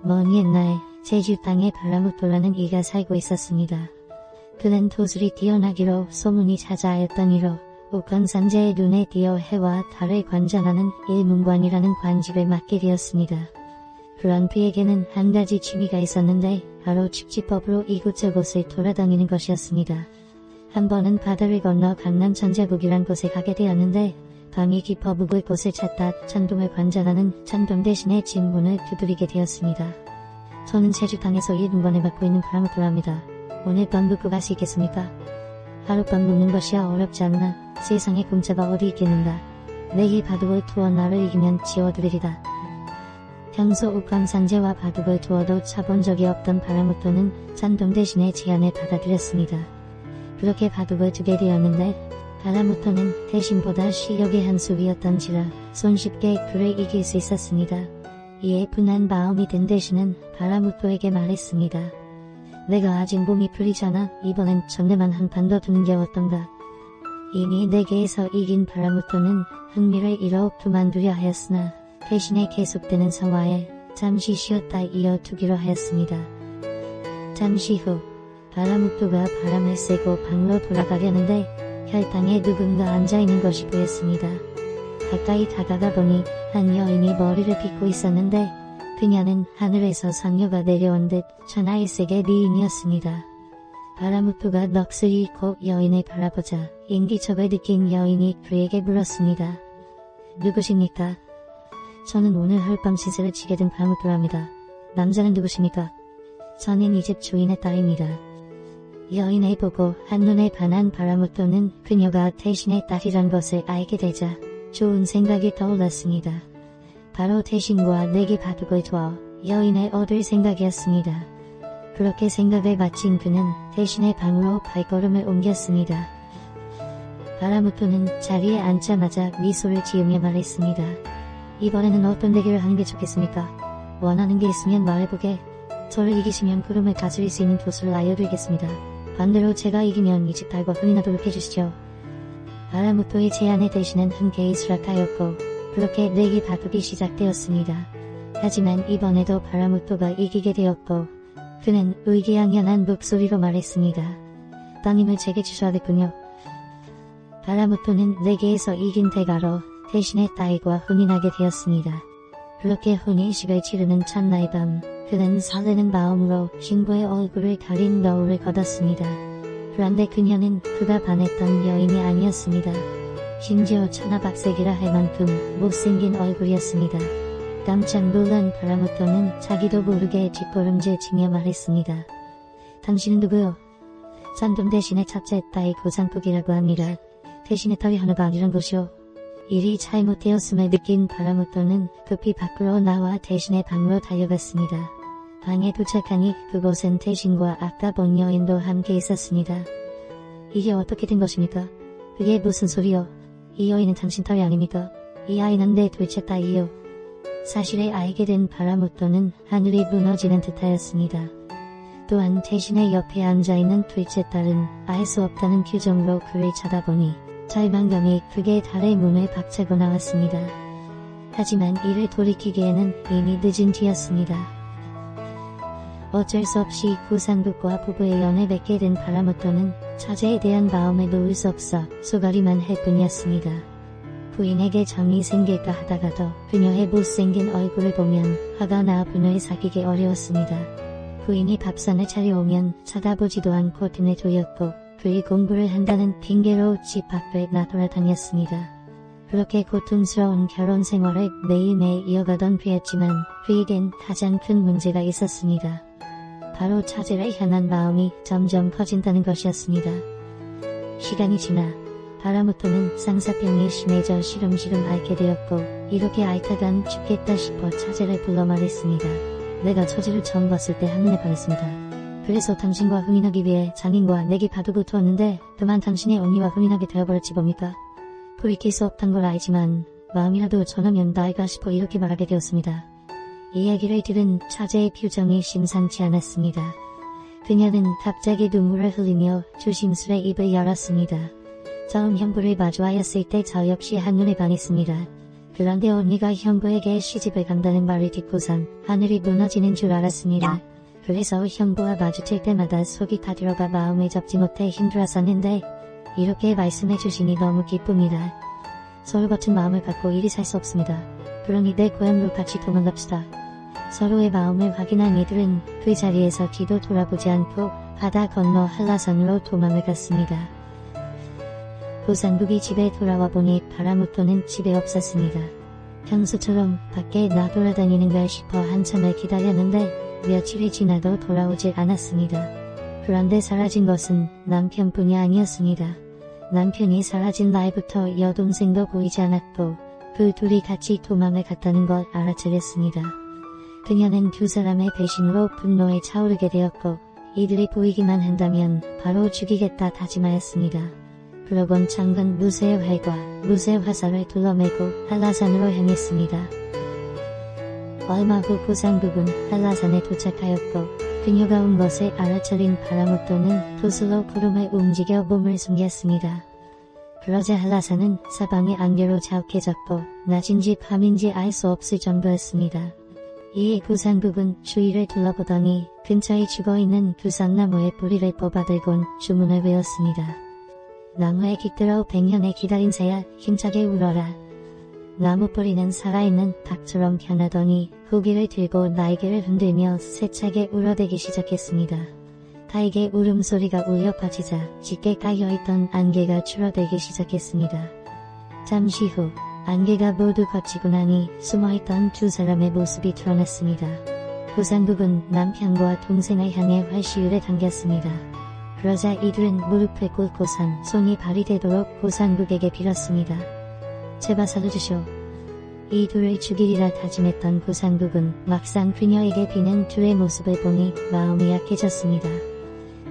먼 옛날 제주 땅에 발라무토라는 이가 살고 있었습니다. 그는 도술이 뛰어나기로 소문이 자자하였던 이로 옥황상제의 눈에 띄어 해와 달을 관장하는 일문관이라는 관직을 맡게 되었습니다. 그런 그에게는 한 가지 취미가 있었는데 바로 축지법으로 이곳저곳을 돌아다니는 것이었습니다. 한 번은 바다를 건너 강남 천자국이란 곳에 가게 되었는데 밤이 깊어 묵을 곳을 찾다 천동을 관장하는 천동 대신의 집 문을 두드리게 되었습니다. 저는 제주 땅에서 일문관을 맡고 있는 발라무토랍니다. 오늘 밤 묵고 갈 수 있겠습니까? 하룻밤 묵는 것이야 어렵지 않나. 세상에 공짜가 어디 있겠는가. 내일 바둑을 두어 나를 이기면 지워드리리다. 평소 옥황상제와 바둑을 두어도 차본 적이 없던 발라무토는 천동 대신의 제안을 받아들였습니다. 그렇게 바둑을 두게 되었는데 발라무토는 대신보다 실력이 한 수위였던지라 손쉽게 그를 이길 수 있었습니다. 이에 분한 마음이 든 대신은 발라무토에게 말했습니다. 내가 아직 몸이 풀리지 않아 이번엔 전내만 한 판 더 두는 게 어떤가. 이미 내게에서 이긴 발라무토는 흥미를 잃어 그만두려 하였으나 대신에 계속되는 성화에 잠시 쉬었다 이어두기로 하였습니다. 잠시 후 발라무토가 바람을 쐬고 방으로 돌아가려는데 혈당에 누군가 앉아있는 것이 보였습니다. 가까이 다가가 보니 한 여인이 머리를 빗고 있었는데 그녀는 하늘에서 상녀가 내려온 듯 천하일색의 미인이었습니다. 발라무토가 넋을 잃고 여인을 바라보자 인기척을 느낀 여인이 그에게 물었습니다. 누구십니까? 저는 오늘 하룻밤 시세를 치게 된 발라무토랍니다. 남자는 누구십니까? 저는 이 집 주인의 딸입니다. 여인을 보고 한눈에 반한 발라무토는 그녀가 대신의 딸이란 것을 알게 되자 좋은 생각이 떠올랐습니다. 바로 대신과 내게 바둑을 두어 여인을 얻을 생각이었습니다. 그렇게 생각을 마친 그는 대신의 방으로 발걸음을 옮겼습니다. 발라무토는 자리에 앉자마자 미소를 지으며 말했습니다. 이번에는 어떤 대결을 하는 게 좋겠습니까? 원하는 게 있으면 말해보게. 저를 이기시면 구름을 다스릴 수 있는 도수를 알려드리겠습니다. 반대로 제가 이기면 이 집 딸과 혼이 나도록 해주시죠. 발라무토의 제안에 대신은 흔쾌히 수락하였고 그렇게 내기 바둑이 시작되었습니다. 하지만 이번에도 발라무토가 이기게 되었고 그는 의기양양한 목소리로 말했습니다. 따님을 제게 주셔야겠군요. 발라무토는 내게에서 이긴 대가로 대신의 딸과 혼인하게 되었습니다. 그렇게 혼인식을 치르는 첫날 밤 그는 설레는 마음으로 신부의 얼굴을 가린 너울을 걷었습니다. 그런데 그녀는 그가 반했던 여인이 아니었습니다. 심지어 천하박색이라 할 만큼 못생긴 얼굴이었습니다. 깜짝 놀란 발라무토는 자기도 모르게 뒷걸음질 치며 말했습니다. 당신은 누구요? 천동 대신의 첫째 딸이 고상국이라고 합니다. 대신의 딸이 하나가 아니란 것이요. 일이 잘못되었음을 느낀 발라무토는 급히 밖으로 나와 대신의 방으로 달려갔습니다. 방에 도착하니 그곳은 대신과 아까 본 여인도 함께 있었습니다. 이게 어떻게 된 것입니까? 그게 무슨 소리요? 이 여인은 당신 딸이 아닙니까? 이 아이는 내 둘째 딸이요. 사실을 알게 된 발라무토는 하늘이 무너지는 듯하였습니다. 또한 대신의 옆에 앉아있는 둘째 딸은 알 수 없다는 표정으로 그를 쳐다보니 절망감이 크게 달의 문을 박차고 나왔습니다. 하지만 이를 돌이키기에는 이미 늦은 뒤였습니다. 어쩔 수 없이 고상국과 부부의 연을 맺게 된 발라무토는 처제에 대한 마음을 놓을 수 없어 소가리만 할 뿐이었습니다. 부인에게 정이 생길까 하다가도 그녀의 못생긴 얼굴을 보면 화가 나 분을 사귀기 어려웠습니다. 부인이 밥상을 차려오면 쳐다보지도 않고 등을 돌렸고 그의 공부를 한다는 핑계로 집 밖을 나돌아다녔습니다. 그렇게 고통스러운 결혼 생활을 매일매일 이어가던 그였지만 그에겐 가장 큰 문제가 있었습니다. 바로 처제를 향한 마음이 점점 커진다는 것이었습니다. 시간이 지나 발라무토는 쌍사병이 심해져 시름시름 앓게 되었고 이렇게 앓다간 죽겠다 싶어 처제를 불러 말했습니다. 내가 처제를 처음 봤을 때 한눈에 반했습니다. 그래서 당신과 혼인하기 위해 장인과 내게 바둑을 두었는데 그만 당신의 언니와 혼인하게 되어버렸지 뭡니까? 돌이킬 수 없단 걸 알지만 마음이라도 전하면 나을까 싶어 이렇게 말하게 되었습니다. 이야기를 들은 처제의 표정이 심상치 않았습니다. 그녀는 갑자기 눈물을 흘리며 조심스레 입을 열었습니다. 처음 형부를 마주하였을 때 저 역시 한눈에 반했습니다. 그런데 언니가 형부에게 시집을 간다는 말을 듣고선 하늘이 무너지는 줄 알았습니다. 그래서 형부와 마주칠 때마다 속이 타들어가 마음을 잡지 못해 힘들었었는데 이렇게 말씀해 주시니 너무 기쁩니다. 서로 같은 마음을 갖고 이리 살 수 없습니다. 그러니 내 고향으로 같이 도망갑시다. 서로의 마음을 확인한 이들은 그 자리에서 뒤도 돌아보지 않고 바다 건너 한라산으로 도망을 갔습니다. 고상국이 집에 돌아와 보니 바라무토는 집에 없었습니다. 평소처럼 밖에 나돌아다니는가 싶어 한참을 기다렸는데 며칠이 지나도 돌아오질 않았습니다. 그런데 사라진 것은 남편뿐이 아니었습니다. 남편이 사라진 날부터 여동생도 보이지 않았고 그 둘이 같이 도망을 갔다는 걸 알아차렸습니다. 그녀는 두 사람의 배신으로 분노에 차오르게 되었고 이들이 보이기만 한다면 바로 죽이겠다 다짐하였습니다. 그러곤 작은 무쇠의 활과 무쇠 화살을 둘러매고 한라산으로 향했습니다. 얼마 후 고상국은 한라산에 도착하였고 그녀가 온 것을 알아차린 바라무토는 돛으로 구름을 움직여 몸을 숨겼습니다. 그러자 한라산은 사방이 안개로 자욱해졌고 낮인지 밤인지 알 수 없을 정도였습니다. 이에 고상국은 주위를 둘러보더니 근처에 죽어있는 두산나무의 뿌리를 뽑아들곤 주문을 외웠습니다. 나무에 깃들어 100년의 기다린 새야 힘차게 울어라. 나무 뿌리는 살아있는 닭처럼 변하더니 후기를 들고 날개를 흔들며 세차게 울어대기 시작했습니다. 닭의 울음소리가 울려 퍼지자 짙게 까여있던 안개가 줄어들기 시작했습니다. 잠시 후 안개가 모두 걷히고 나니 숨어있던 두 사람의 모습이 드러났습니다. 고상국은 남편과 동생을 향해 활시위를 당겼습니다. 그러자 이들은 무릎을 꿇고선 손이 발이 되도록 고상국에게 빌었습니다. 제발 살려주시오. 이 둘을 죽이리라 다짐했던 고상국은 막상 그녀에게 비는 둘의 모습을 보니 마음이 약해졌습니다.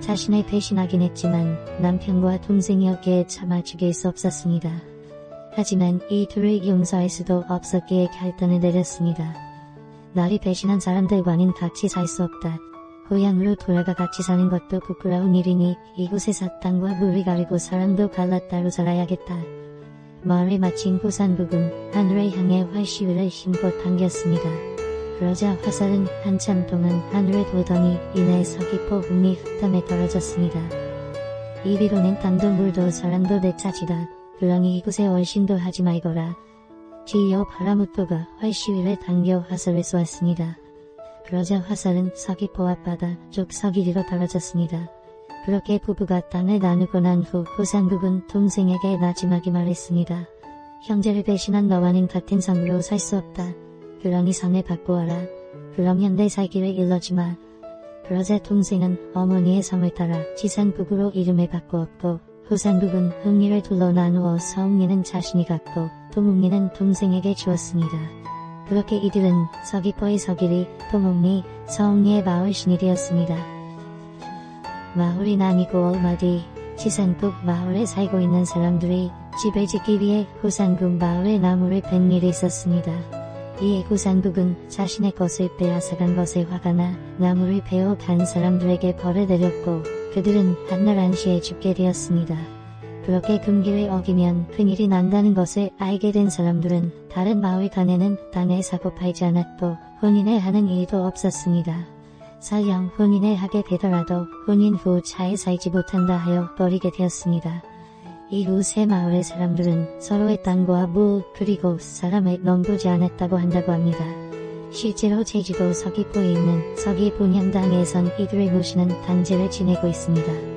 자신을 배신하긴 했지만 남편과 동생이었기에 차마 죽일 수 없었습니다. 하지만 이 둘을 용서할 수도 없었기에 결단을 내렸습니다. 나를 배신한 사람들과는 같이 살 수 없다. 고향으로 돌아가 같이 사는 것도 부끄러운 일이니 이곳에서 땅과 물을 가리고 사람도 갈라 따로 살아야겠다. 말을 마친 고상국은 하늘을 향해 활시위를 힘껏 당겼습니다. 그러자 화살은 한참 동안 하늘을 돌더니 이내 서귀포 흙이 흙담에 떨어졌습니다. 이리로는 땅도 물도 사람도 내 차지다. 그러니 이곳에 얼씬도 하지 말거라. 뒤이어 바라무토가 활시위를 당겨 화살을 쏘았습니다. 그러자 화살은 서귀포 앞바다 쪽 서귀리로 떨어졌습니다. 그렇게 부부가 땅을 나누고 난 후 고상국은 동생에게 마지막에 말했습니다. 형제를 배신한 너와는 같은 성으로 살 수 없다. 그러니 성을 바꾸어라. 그러면 내 살기를 일러주마. 그러자 동생은 어머니의 성을 따라 지산북으로 이름을 바꾸었고 고상국은 흑리를 둘러 나누어 서흥리는 자신이 갖고 동흥리는 동생에게 주었습니다. 그렇게 이들은 서귀포의 서길이, 동흥리, 서흥리의 마을신이 되었습니다. 마을이 나뉘고 얼마 뒤 지산국 마을에 살고 있는 사람들이 집을 짓기 위해 고상국 마을에 나무를 벤 일이 있었습니다. 이에 고상국은 자신의 것을 빼앗아간 것에 화가 나 나무를 베어 간 사람들에게 벌을 내렸고 그들은 한날 안시에 죽게 되었습니다. 그렇게 금기를 어기면 큰일이 난다는 것을 알게 된 사람들은 다른 마을 간에는 땅을 사고 팔지 않았고 혼인을 하는 일도 없었습니다. 설령 혼인을 하게 되더라도 혼인 후 잘 살지 못한다 하여 버리게 되었습니다. 이후 새 마을의 사람들은 서로의 땅과 물 그리고 사람을 넘보지 않았다고 한다고 합니다. 실제로 제주도 서귀포에 있는 서귀 본향당에선 이들을 모시는 단제를 지내고 있습니다.